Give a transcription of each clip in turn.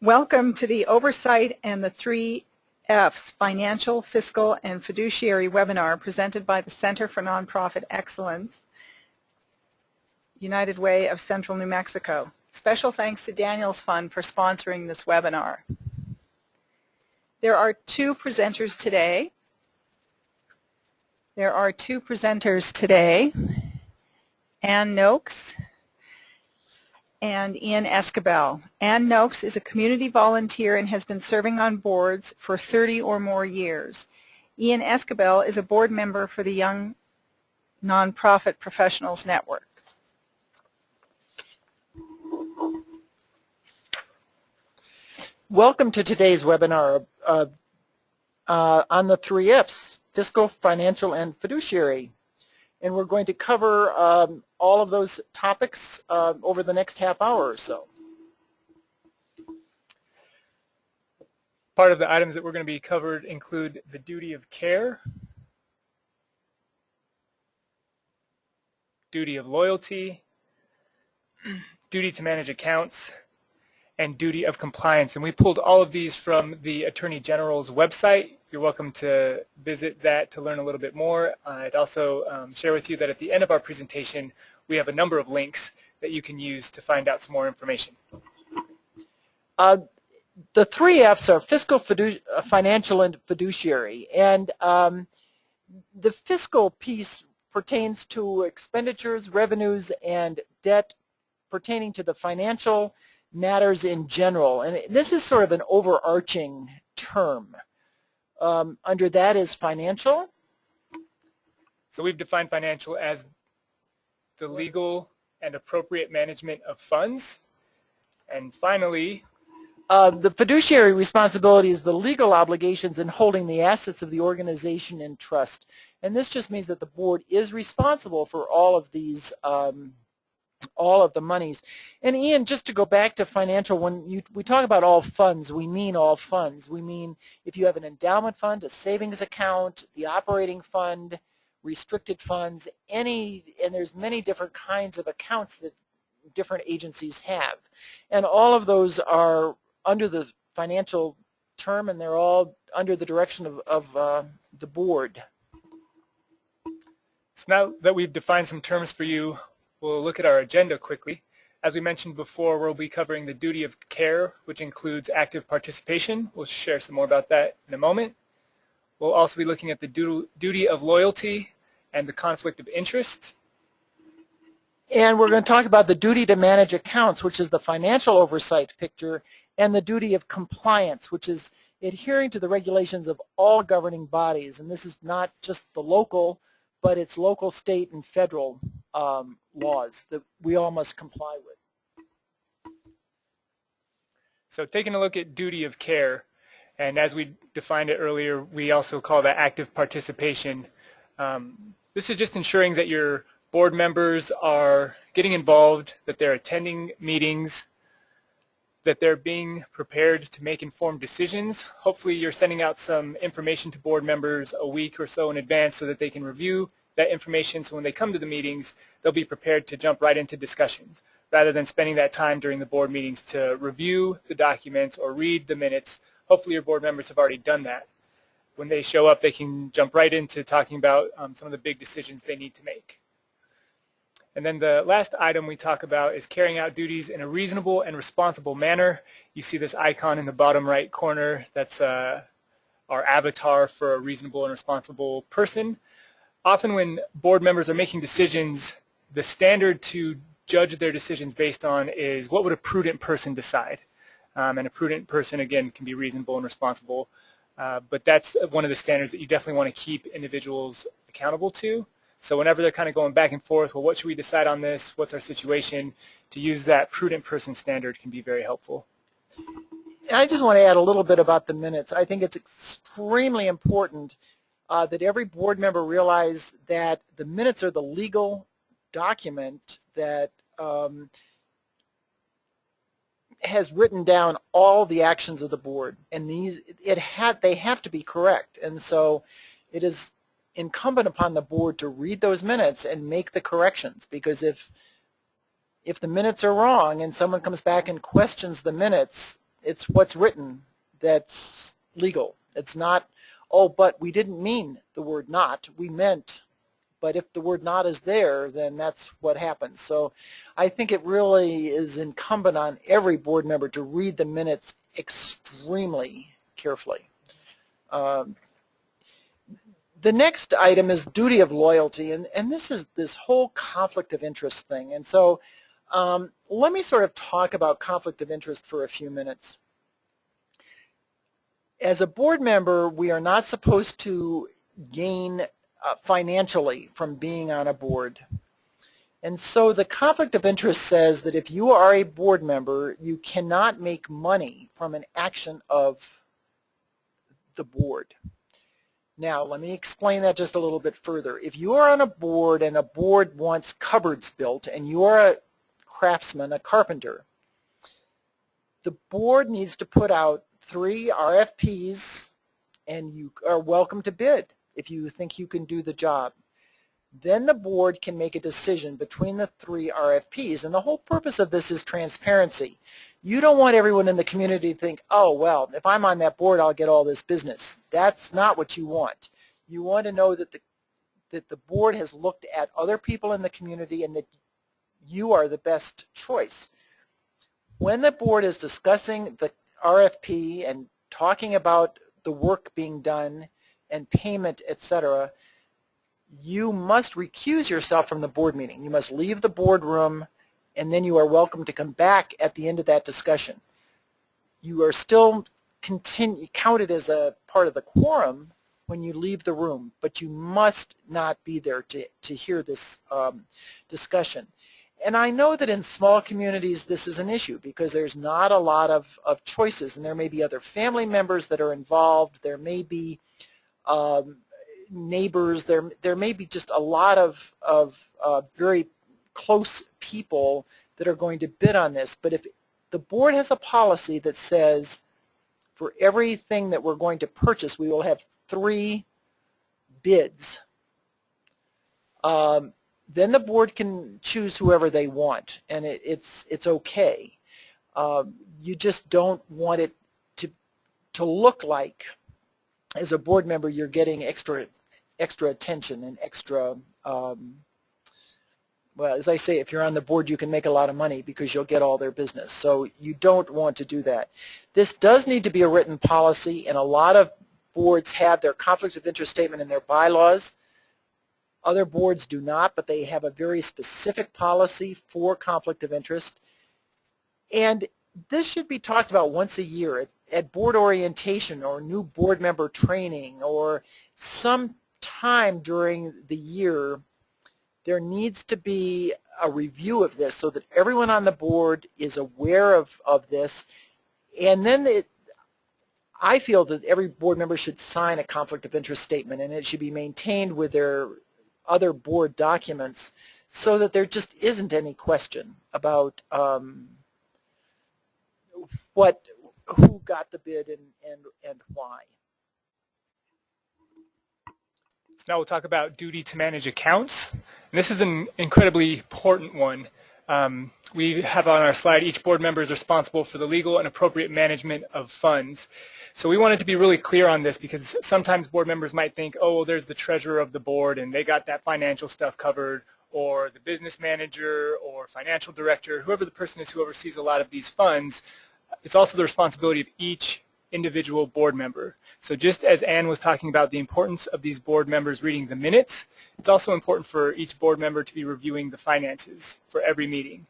Welcome to the Oversight and the 3 F's Financial, Fiscal, and Fiduciary webinar presented by the Center for Nonprofit Excellence, United Way of Central New Mexico. Special thanks to Daniels Fund for sponsoring this webinar. There are two presenters today. Ann Noakes and Ian Escabel. Ann Noakes is a community volunteer and has been serving on boards for 30 or more years. Ian Escabel is a board member for the Young Nonprofit Professionals Network. Welcome to today's webinar on the 3 F's, Fiscal, Financial, and Fiduciary. And we're going to cover all of those topics over the next half hour or so. Part of the items that we're going to be covered include the duty of care, duty of loyalty, duty to manage accounts, and duty of compliance. And we pulled all of these from the Attorney General's website. You're welcome to visit that to learn a little bit more. I'd also share with you that at the end of our presentation, we have a number of links that you can use to find out some more information. The 3 F's are fiscal, financial, and fiduciary. And the fiscal piece pertains to expenditures, revenues, and debt pertaining to the financial matters in general. And this is sort of an overarching term. Under that is financial. So we've defined financial as the legal and appropriate management of funds. And finally, the fiduciary responsibility is the legal obligations in holding the assets of the organization in trust. And this just means that the board is responsible for all of these all of the monies. And Ian, just to go back to financial, when we talk about all funds, we mean all funds. We mean if you have an endowment fund, a savings account, the operating fund, restricted funds, and there's many different kinds of accounts that different agencies have. And all of those are under the financial term, and they're all under the direction of the board. So now that we've defined some terms for you, we'll look at our agenda quickly. As we mentioned before, we'll be covering the duty of care, which includes active participation. We'll share some more about that in a moment. We'll also be looking at the duty of loyalty and the conflict of interest. And we're going to talk about the duty to manage accounts, which is the financial oversight picture, and the duty of compliance, which is adhering to the regulations of all governing bodies. And this is not just the local, but it's local, state, and federal laws that we all must comply with. So taking a look at duty of care, and as we defined it earlier, we also call that active participation. This is just ensuring that your board members are getting involved, that they're attending meetings, that they're being prepared to make informed decisions. Hopefully you're sending out some information to board members a week or so in advance so that they can review that information, so when they come to the meetings, they'll be prepared to jump right into discussions rather than spending that time during the board meetings to review the documents or read the minutes. Hopefully your board members have already done that. When they show up, they can jump right into talking about some of the big decisions they need to make. And then the last item we talk about is carrying out duties in a reasonable and responsible manner. You see this icon in the bottom right corner. That's our avatar for a reasonable and responsible person. Often when board members are making decisions, the standard to judge their decisions based on is what would a prudent person decide. And a prudent person, again, can be reasonable and responsible. But that's one of the standards that you definitely want to keep individuals accountable to. So whenever they're kind of going back and forth, well, what should we decide on this? What's our situation? To use that prudent person standard can be very helpful. I just want to add a little bit about the minutes. I think it's extremely important that every board member realize that the minutes are the legal document that has written down all the actions of the board, and they have to be correct. And so it is incumbent upon the board to read those minutes and make the corrections, because if the minutes are wrong and someone comes back and questions the minutes, It's what's written that's legal. It's not, oh, but we didn't mean the word not. We meant, but if the word not is there, then that's what happens. So I think it really is incumbent on every board member to read the minutes extremely carefully. The next item is duty of loyalty, and this is this whole conflict of interest thing. And so let me sort of talk about conflict of interest for a few minutes. As a board member, we are not supposed to gain financially from being on a board. And so the conflict of interest says that if you are a board member, you cannot make money from an action of the board. Now, let me explain that just a little bit further. If you are on a board and a board wants cupboards built and you are a craftsman, a carpenter, the board needs to put out 3 RFPs and you are welcome to bid if you think you can do the job. Then the board can make a decision between the 3 RFPs, and the whole purpose of this is transparency. You don't want everyone in the community to think, oh, well, if I'm on that board, I'll get all this business. That's not what you want. You want to know that the board has looked at other people in the community and that you are the best choice. When the board is discussing the RFP and talking about the work being done and payment, etc., you must recuse yourself from the board meeting. You must leave the boardroom, and then you are welcome to come back at the end of that discussion. You are still counted as a part of the quorum when you leave the room, but you must not be there to hear this discussion. And I know that in small communities this is an issue because there's not a lot of choices, and there may be other family members that are involved. There may be neighbors. There may be just a lot of very close people that are going to bid on this. But if the board has a policy that says for everything that we're going to purchase, we will have 3 bids, then the board can choose whoever they want, and it's okay. You just don't want it to look like, as a board member, you're getting extra attention and extra, well, as I say, if you're on the board, you can make a lot of money because you'll get all their business. So you don't want to do that. This does need to be a written policy, and a lot of boards have their conflict of interest statement in their bylaws. Other boards do not, but they have a very specific policy for conflict of interest. And this should be talked about once a year at board orientation or new board member training, or some time during the year. There needs to be a review of this so that everyone on the board is aware of this. And then I feel that every board member should sign a conflict of interest statement, and it should be maintained with their other board documents so that there just isn't any question about who got the bid and why. So now we'll talk about duty to manage accounts. And this is an incredibly important one. We have on our slide, each board member is responsible for the legal and appropriate management of funds. So we wanted to be really clear on this because sometimes board members might think, oh, well, there's the treasurer of the board and they got that financial stuff covered, or the business manager or financial director, whoever the person is who oversees a lot of these funds. It's also the responsibility of each individual board member. So just as Ann was talking about the importance of these board members reading the minutes, it's also important for each board member to be reviewing the finances for every meeting.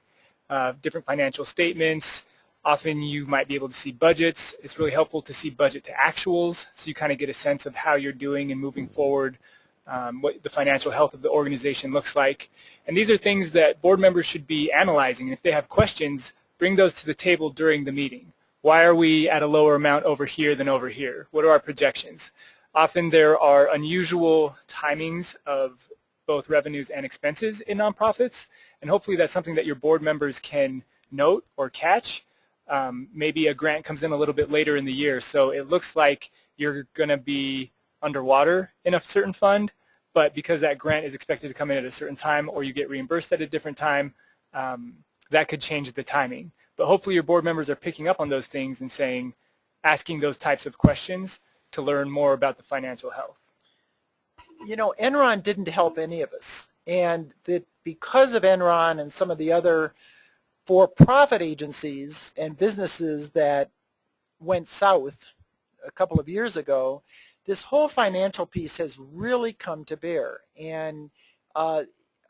Different financial statements. Often you might be able to see budgets. It's really helpful to see budget to actuals so you kind of get a sense of how you're doing and moving forward, what the financial health of the organization looks like. And these are things that board members should be analyzing. If they have questions, bring those to the table during the meeting. Why are we at a lower amount over here than over here? What are our projections? Often there are unusual timings of both revenues and expenses in nonprofits, and hopefully that's something that your board members can note or catch. Maybe a grant comes in a little bit later in the year, so it looks like you're going to be underwater in a certain fund, but because that grant is expected to come in at a certain time or you get reimbursed at a different time, that could change the timing. But hopefully your board members are picking up on those things and asking those types of questions to learn more about the financial health. You know, Enron didn't help any of us, and that because of Enron and some of the other for-profit agencies and businesses that went south a couple of years ago, this whole financial piece has really come to bear. And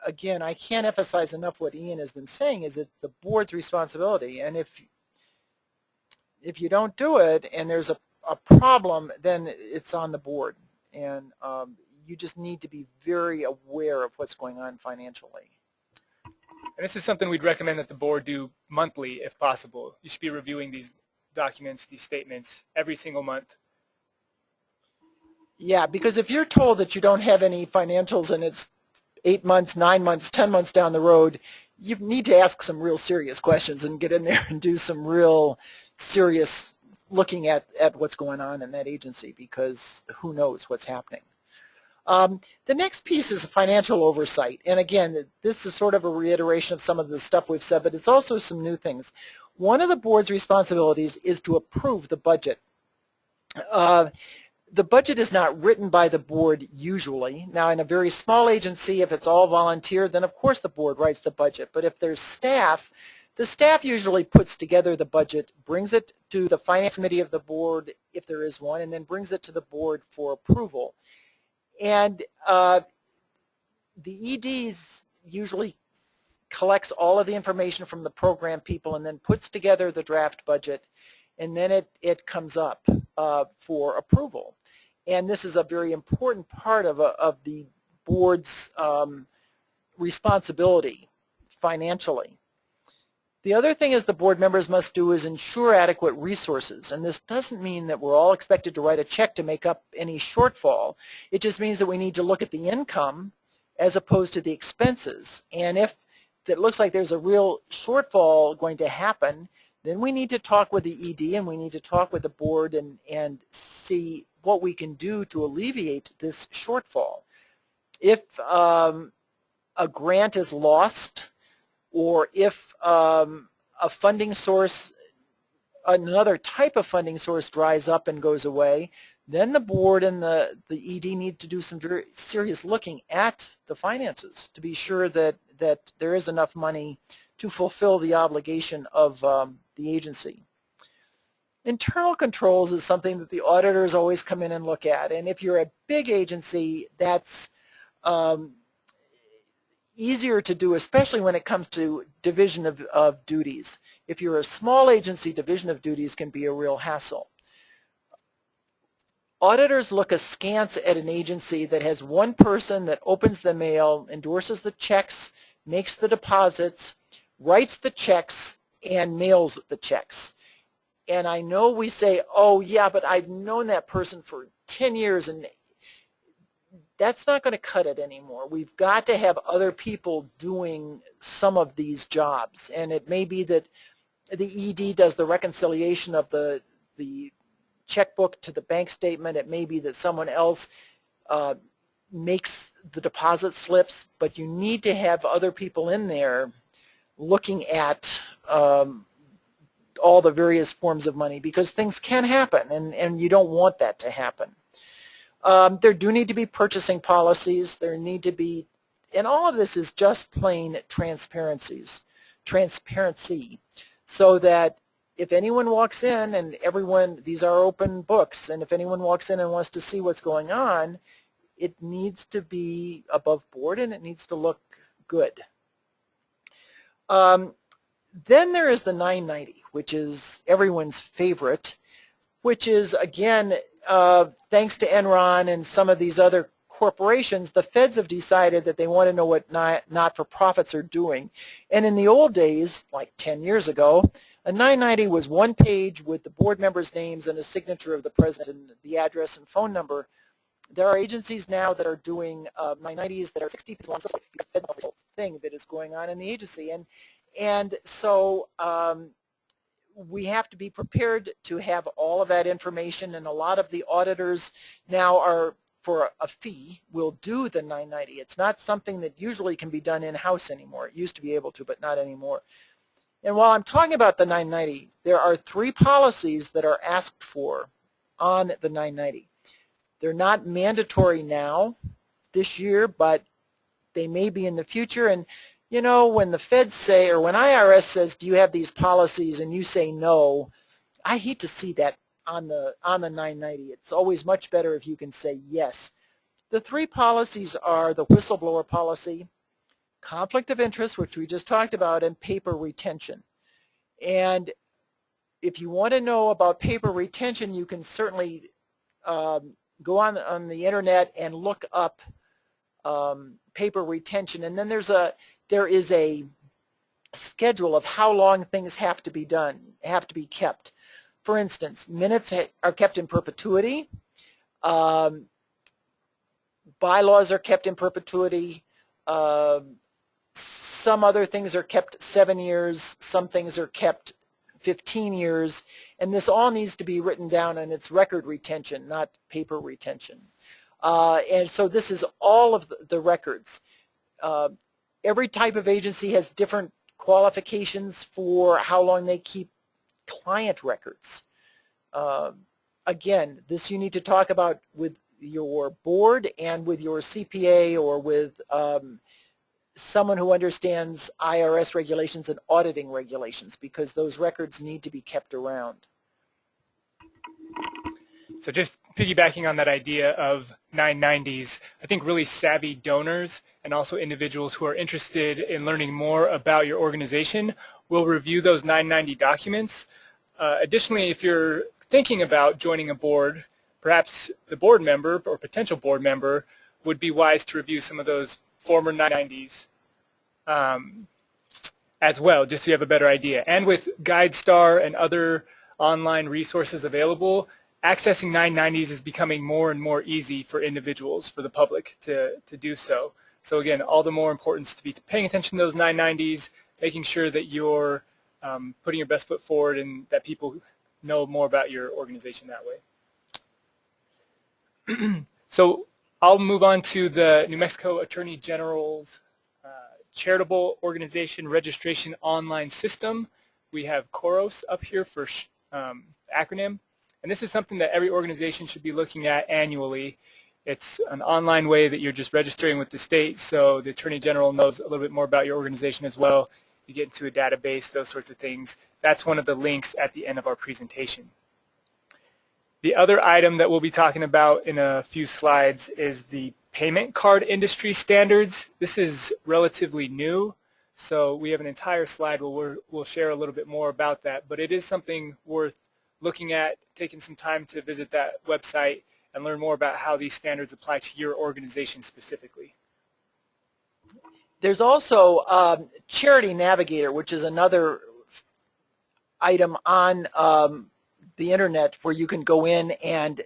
again, I can't emphasize enough what Ian has been saying, is it's the board's responsibility. And if you don't do it and there's a problem, then it's on the board. And you just need to be very aware of what's going on financially. And this is something we'd recommend that the board do monthly if possible. You should be reviewing these documents, these statements, every single month. Yeah, because if you're told that you don't have any financials and it's 8 months, 9 months, 10 months down the road, you need to ask some real serious questions and get in there and do some real serious looking at what's going on in that agency, because who knows what's happening. The next piece is financial oversight. And again, this is sort of a reiteration of some of the stuff we've said, but it's also some new things. One of the board's responsibilities is to approve the budget. The budget is not written by the board usually. Now, in a very small agency, if it's all volunteer, then of course the board writes the budget. But if there's staff, the staff usually puts together the budget, brings it to the finance committee of the board, if there is one, and then brings it to the board for approval. And the EDs usually collects all of the information from the program people and then puts together the draft budget, and then it comes up for approval. And this is a very important part of the board's responsibility financially. The other thing is the board members must do is ensure adequate resources. And this doesn't mean that we're all expected to write a check to make up any shortfall. It just means that we need to look at the income as opposed to the expenses. And if it looks like there's a real shortfall going to happen, then we need to talk with the ED and we need to talk with the board and see what we can do to alleviate this shortfall. If a grant is lost, or if a funding source, another type of funding source dries up and goes away, then the board and the ED need to do some very serious looking at the finances to be sure that there is enough money to fulfill the obligation of the agency. Internal controls is something that the auditors always come in and look at. And if you're a big agency, that's easier to do, especially when it comes to division of duties. If you're a small agency, division of duties can be a real hassle. Auditors look askance at an agency that has one person that opens the mail, endorses the checks, makes the deposits, writes the checks, and mails the checks. And I know we say, oh yeah, but I've known that person for 10 years, and that's not going to cut it anymore. We've got to have other people doing some of these jobs. And it may be that the ED does the reconciliation of the checkbook to the bank statement. It may be that someone else makes the deposit slips, but you need to have other people in there looking at all the various forms of money, because things can happen, and you don't want that to happen. There do need to be purchasing policies. There need to be, and all of this is just plain transparency, so that if anyone walks in, and everyone, these are open books, and if anyone walks in and wants to see what's going on, it needs to be above board and it needs to look good. Then there is the 990, which is everyone's favorite, which is, again, thanks to Enron and some of these other corporations, the feds have decided that they want to know what not-for-profits are doing. And in the old days, like 10 years ago, a 990 was one page with the board members' names and a signature of the president and the address and phone number. There are agencies now that are doing 990s that are 60 pages long, because the whole thing that is going on in the agency. And so we have to be prepared to have all of that information, and a lot of the auditors now are, for a fee, will do the 990. It's not something that usually can be done in-house anymore. It used to be able to, but not anymore. And while I'm talking about the 990, there are 3 policies that are asked for on the 990. They're not mandatory now, this year, but they may be in the future. And you know, when the feds say, or when IRS says, do you have these policies, and you say no, I hate to see that on the 990. It's always much better if you can say yes. The 3 policies are the whistleblower policy, conflict of interest, which we just talked about, and paper retention. And if you want to know about paper retention, you can certainly go on the internet and look up paper retention. And then there is a schedule of how long things have to be kept. For instance, minutes are kept in perpetuity. Bylaws are kept in perpetuity. Some other things are kept 7 years. Some things are kept 15 years. And this all needs to be written down, and it's record retention, not paper retention. And so this is all of the records. Every type of agency has different qualifications for how long they keep client records. Again, this you need to talk about with your board and with your CPA or with someone who understands IRS regulations and auditing regulations, because those records need to be kept around. So just piggybacking on that idea of 990s, I think really savvy donors and also individuals who are interested in learning more about your organization will review those 990 documents. Additionally, if you're thinking about joining a board, perhaps the board member or potential board member would be wise to review some of those former 990s as well, just so you have a better idea. And with GuideStar and other online resources available, accessing 990s is becoming more and more easy for individuals, for the public to do so. So again, all the more importance to be paying attention to those 990s, making sure that you're putting your best foot forward and that people know more about your organization that way. So I'll move on to the New Mexico Attorney General's charitable organization registration online system. We have KOROS up here for acronym. And this is something that every organization should be looking at annually. It's an online way that you're just registering with the state, so the Attorney General knows a little bit more about your organization as well. You get into a database, those sorts of things. That's one of the links at the end of our presentation. The other item that we'll be talking about in a few slides is the payment card industry standards. This is relatively new, so we have an entire slide where we'll share a little bit more about that, but it is something worth looking at, taking some time to visit that website and learn more about how these standards apply to your organization specifically. There's also Charity Navigator, which is another item on the internet where you can go in and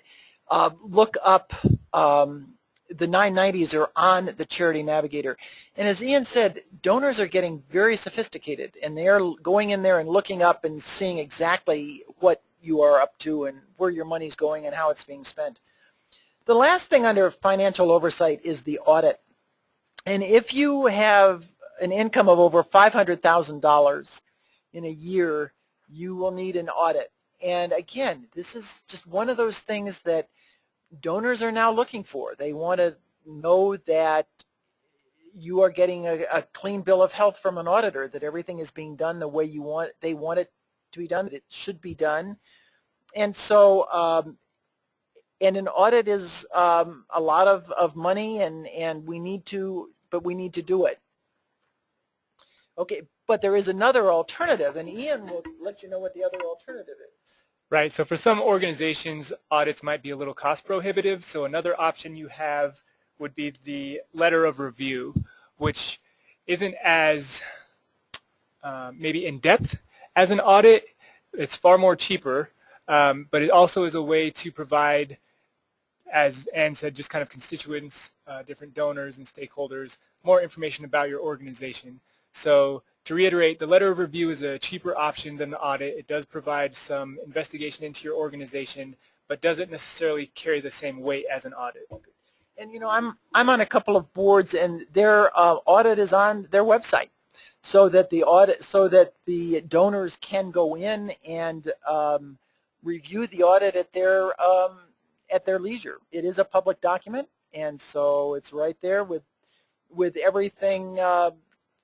look up the 990s are on the Charity Navigator. And as Ian said, donors are getting very sophisticated, and they are going in there and looking up and seeing exactly what you are up to and where your money's going and how it's being spent. The last thing under financial oversight is the audit. And if you have an income of over $500,000 in a year, you will need an audit. And again, this is just one of those things that donors are now looking for. They want to know that you are getting a clean bill of health from an auditor, that everything is being done the way they want it to be done, that it should be done. And so, and an audit is a lot of money, and we need to do it. Okay, but there is another alternative, and Ian will let you know what the other alternative is. Right, so for some organizations, audits might be a little cost prohibitive, so another option you have would be the letter of review, which isn't as maybe in-depth as an audit. It's far more cheaper, but it also is a way to provide, as Ann said, just kind of constituents, different donors and stakeholders, more information about your organization. So to reiterate, the letter of review is a cheaper option than the audit. It does provide some investigation into your organization, but doesn't necessarily carry the same weight as an audit. And you know, I'm on a couple of boards, and their audit is on their website. so that the donors can go in and review the audit at their leisure. It is a public document, and so it's right there with everything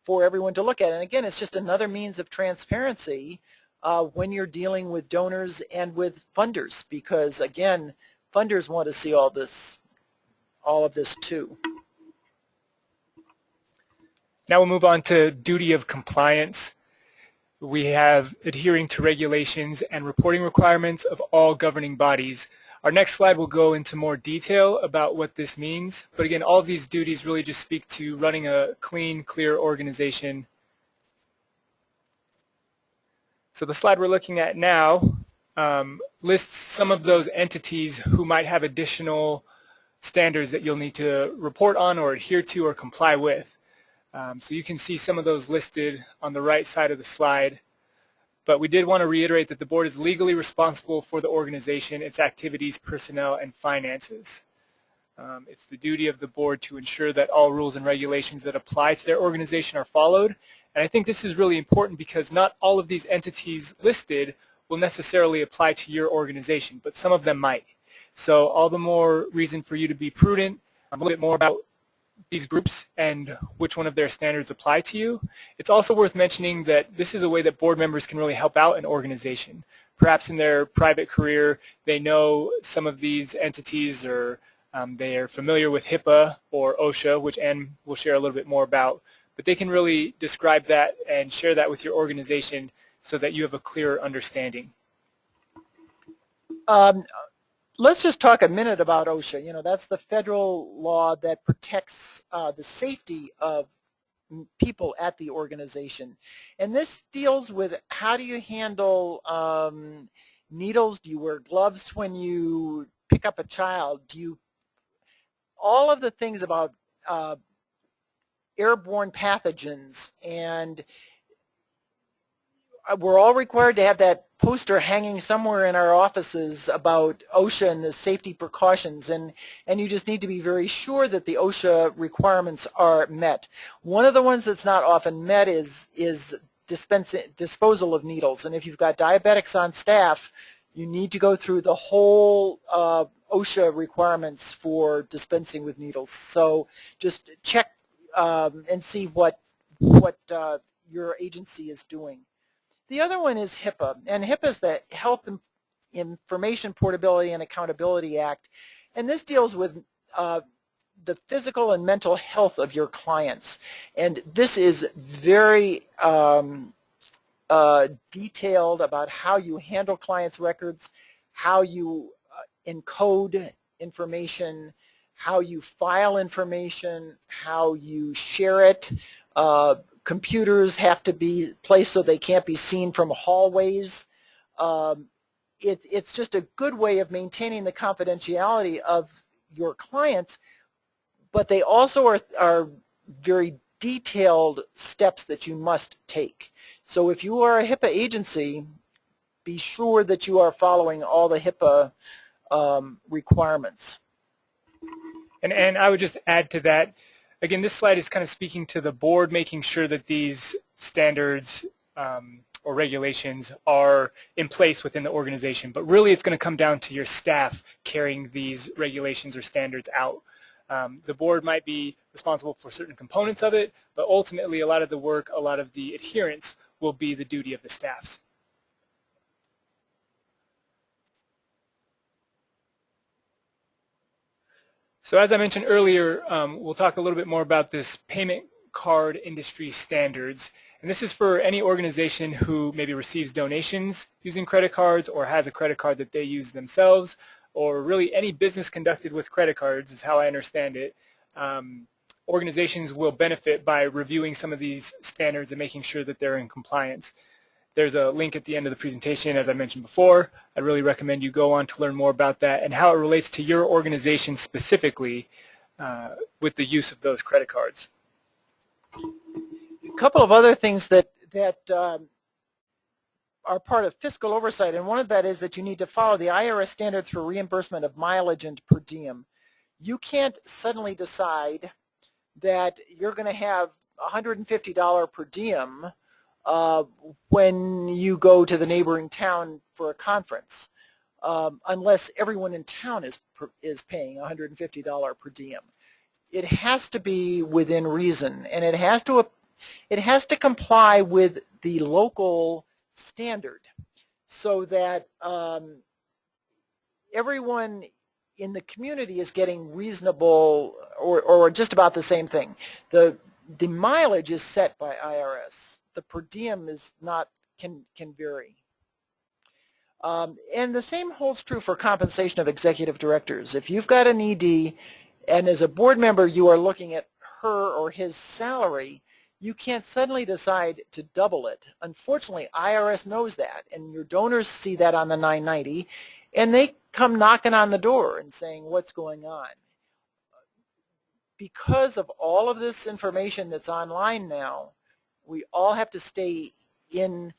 for everyone to look at. And again, it's just another means of transparency when you're dealing with donors and with funders, because again, funders want to see all of this too. Now we'll move on to duty of compliance. We have adhering to regulations and reporting requirements of all governing bodies. Our next slide will go into more detail about what this means, but again, all of these duties really just speak to running a clean, clear organization. So the slide we're looking at now lists some of those entities who might have additional standards that you'll need to report on or adhere to or comply with. So you can see some of those listed on the right side of the slide. But we did want to reiterate that the board is legally responsible for the organization, its activities, personnel, and finances. It's the duty of the board to ensure that all rules and regulations that apply to their organization are followed. And I think this is really important because not all of these entities listed will necessarily apply to your organization, but some of them might. So all the more reason for you to be prudent, a little bit more about these groups and which one of their standards apply to you. It's also worth mentioning that this is a way that board members can really help out an organization. Perhaps in their private career, they know some of these entities, or they are familiar with HIPAA or OSHA, which Ann will share a little bit more about, but they can really describe that and share that with your organization so that you have a clearer understanding. Let's just talk a minute about OSHA. You know, that's the federal law that protects the safety of people at the organization. And this deals with how do you handle needles? Do you wear gloves when you pick up a child? All of the things about airborne pathogens, and we're all required to have that poster hanging somewhere in our offices about OSHA and the safety precautions, and you just need to be very sure that the OSHA requirements are met. One of the ones that's not often met is disposal of needles, and if you've got diabetics on staff, you need to go through the whole OSHA requirements for dispensing with needles. So just check and see what your agency is doing. The other one is HIPAA, and HIPAA is the Health Information Portability and Accountability Act, and this deals with the physical and mental health of your clients. And this is very detailed about how you handle clients' records, how you encode information, how you file information, how you share it. Computers have to be placed so they can't be seen from hallways. It's just a good way of maintaining the confidentiality of your clients, but they also are very detailed steps that you must take. So if you are a HIPAA agency, be sure that you are following all the HIPAA requirements. And I would just add to that, again, this slide is kind of speaking to the board making sure that these standards or regulations are in place within the organization, but really it's going to come down to your staff carrying these regulations or standards out. The board might be responsible for certain components of it, but ultimately a lot of the work, a lot of the adherence will be the duty of the staffs. So as I mentioned earlier, we'll talk a little bit more about this payment card industry standards. And this is for any organization who maybe receives donations using credit cards or has a credit card that they use themselves, or really any business conducted with credit cards is how I understand it. Organizations will benefit by reviewing some of these standards and making sure that they're in compliance. There's a link at the end of the presentation, as I mentioned before. I really recommend you go on to learn more about that and how it relates to your organization specifically with the use of those credit cards. A couple of other things that are part of fiscal oversight, and one of that is that you need to follow the IRS standards for reimbursement of mileage and per diem. You can't suddenly decide that you're going to have $150 per diem when you go to the neighboring town for a conference, unless everyone in town is paying $150 per diem. It has to be within reason, and it has to comply with the local standard, so that everyone in the community is getting reasonable or just about the same thing. The mileage is set by IRS. The per diem is not, can vary. And the same holds true for compensation of executive directors. If you've got an ED and as a board member you are looking at her or his salary, you can't suddenly decide to double it. Unfortunately, IRS knows that, and your donors see that on the 990, and they come knocking on the door and saying, what's going on? Because of all of this information that's online now, we all have to stay in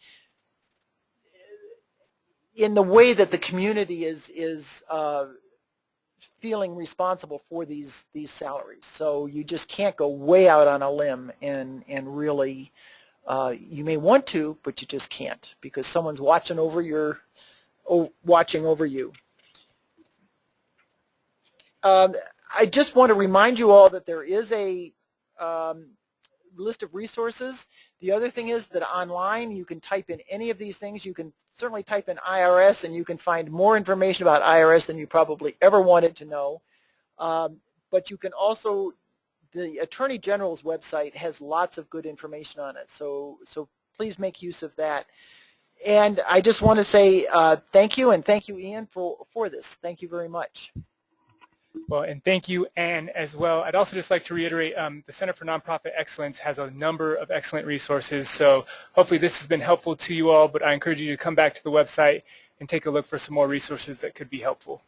the way that the community is feeling responsible for these salaries. So you just can't go way out on a limb and really, you may want to, but you just can't, because someone's watching over you. I just want to remind you all that there is a list of resources. The other thing is that online you can type in any of these things. You can certainly type in IRS and you can find more information about IRS than you probably ever wanted to know. But you can also, the Attorney General's website has lots of good information on it. So please make use of that. And I just want to say thank you, and thank you, Ian, for this. Thank you very much. Well, and thank you, Ann, as well. I'd also just like to reiterate, the Center for Nonprofit Excellence has a number of excellent resources, so hopefully this has been helpful to you all, but I encourage you to come back to the website and take a look for some more resources that could be helpful.